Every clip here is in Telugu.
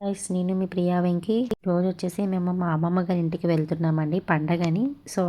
గైస్ నేను మీ ప్రియా వెంకి. రోజు వచ్చేసి మేము మా అమ్మమ్మ గారి ఇంటికి వెళ్తున్నామండి పండగని. సో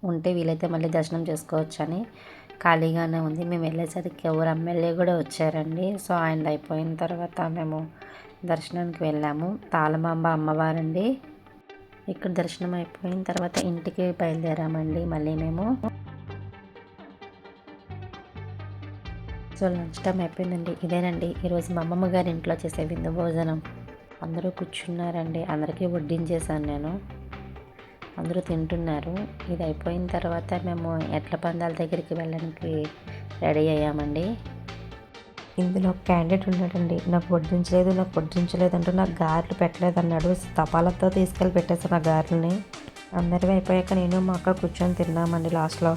ఉంటే వీలైతే మళ్ళీ దర్శనం చేసుకోవచ్చని ఖాళీగానే ఉంది. మేము వెళ్ళేసరికి ఎవరు ఎమ్మెల్యే కూడా వచ్చారండి. సో ఆయన అయిపోయిన తర్వాత మేము దర్శనానికి వెళ్ళాము. తాళమాంబ అమ్మవారండి. ఇక్కడ దర్శనం అయిపోయిన తర్వాత ఇంటికి బయలుదేరామండి మళ్ళీ మేము. సో లంచ్ టైం అయిపోయిందండి. ఇదేనండి ఈరోజు మా అమ్మమ్మ గారి ఇంట్లో చేసే విందు భోజనం. అందరూ కూర్చున్నారండి. అందరికీ వడ్డించేసాను నేను. అందరూ తింటున్నారు. ఇది అయిపోయిన తర్వాత మేము ఎడ్ల పందాల దగ్గరికి వెళ్ళడానికి రెడీ అయ్యామండి. ఇందులో ఒక క్యాండిడేట్ ఉన్నాడండి. నాకు వడ్డించలేదు అంటూ నాకు గారెలు పెట్టలేదు అన్నాడు. తపాలతో తీసుకెళ్ళి పెట్టేసాను ఆ గారెలని. అందరివి అయిపోయాక నేను మా అక్క కూర్చొని తిన్నామండి. లాస్ట్లో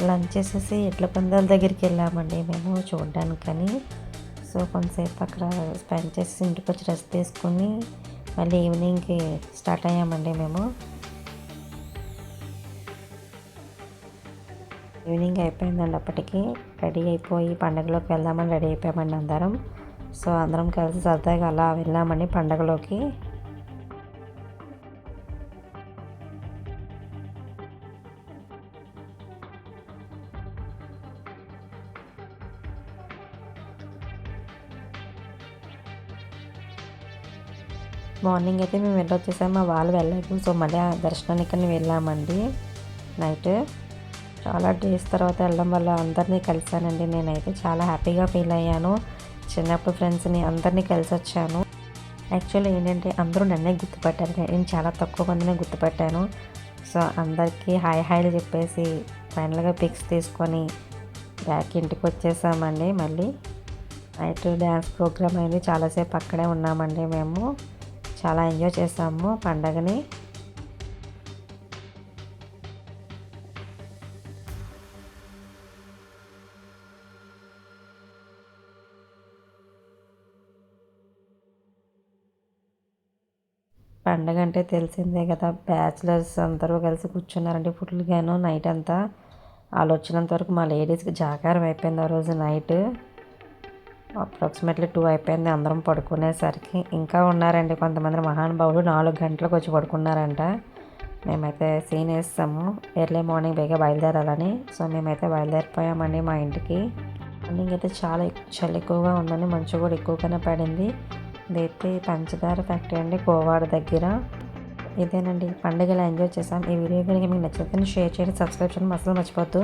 లంచ్ చేసేసి ఎడ్ల పందాల దగ్గరికి వెళ్ళామండి మేము చూడడానికని. సో కొంతసేపు అక్కడ స్పెండ్ చేసి ఇంటికి వచ్చి రెస్ట్ తీసుకుని మళ్ళీ ఈవినింగ్కి స్టార్ట్ అయ్యామండి మేము. ఈవినింగ్ అయిపోయిందండి. అప్పటికి రెడీ అయిపోయి పండగలోకి వెళ్దామని రెడీ అయిపోయామండి అందరం. సో అందరం కలిసి సరదాగా అలా వెళ్ళామండి పండగలోకి. మార్నింగ్ అయితే మేము వెళ్ళొచ్చేసాము. మా వాళ్ళు వెళ్ళలేదు. సో మళ్ళీ ఆ దర్శనానికి వెళ్ళామండి నైట్. చాలా డేస్ తర్వాత వెళ్ళడం వల్ల అందరినీ కలిసానండి. నేనైతే చాలా హ్యాపీగా ఫీల్ అయ్యాను. చిన్నప్పుడు ఫ్రెండ్స్ని అందరినీ కలిసి వచ్చాను. యాక్చువల్లీ ఏంటంటే అందరూ నన్నే గుర్తుపట్టారు. నేను చాలా తక్కువ మందినే గుర్తుపట్టాను. సో అందరికీ హాయిలు చెప్పేసి ఫైనల్గా పిక్స్ తీసుకొని బ్యాక్ ఇంటికి వచ్చేసామండి. మళ్ళీ నైట్ డ్యాన్స్ ప్రోగ్రామ్ అయింది. చాలాసేపు అక్కడే ఉన్నామండి మేము. చాలా ఎంజాయ్ చేసాము పండగని. పండగ అంటే తెలిసిందే కదా, బ్యాచిలర్స్ అందరూ కలిసి కూర్చున్నారండి ఫుల్గాను నైట్ అంతా. వాళ్ళు వచ్చినంత వరకు మా లేడీస్కి జాగారం అయిపోయింది ఆ రోజు నైట్. అప్రాక్సిమేట్లీ 2 అయిపోయింది అందరం పడుకునేసరికి. ఇంకా ఉన్నారండి కొంతమంది మహానుభావులు 4 గంటలకు వచ్చి పడుకున్నారంట. మేమైతే సీన్ వేస్తాము ఎర్లీ మార్నింగ్ బేగా బయలుదేరాలని. సో మేమైతే బయలుదేరిపోయామండి మా ఇంటికి. మార్నింగ్ అయితే చాలా చలి ఎక్కువగా ఉందని మంచు కూడా ఎక్కువగానే పడింది. ఇదైతే పంచదార ఫ్యాక్టరీ అండి కోవాడ దగ్గర. ఇదేనండి పండుగలా ఎంజాయ్ చేసాం. ఈ వీడియో కనుక మీకు నచ్చితే షేర్ చేయండి, సబ్స్క్రైబ్ చేయడం అసలు మర్చిపోద్దు.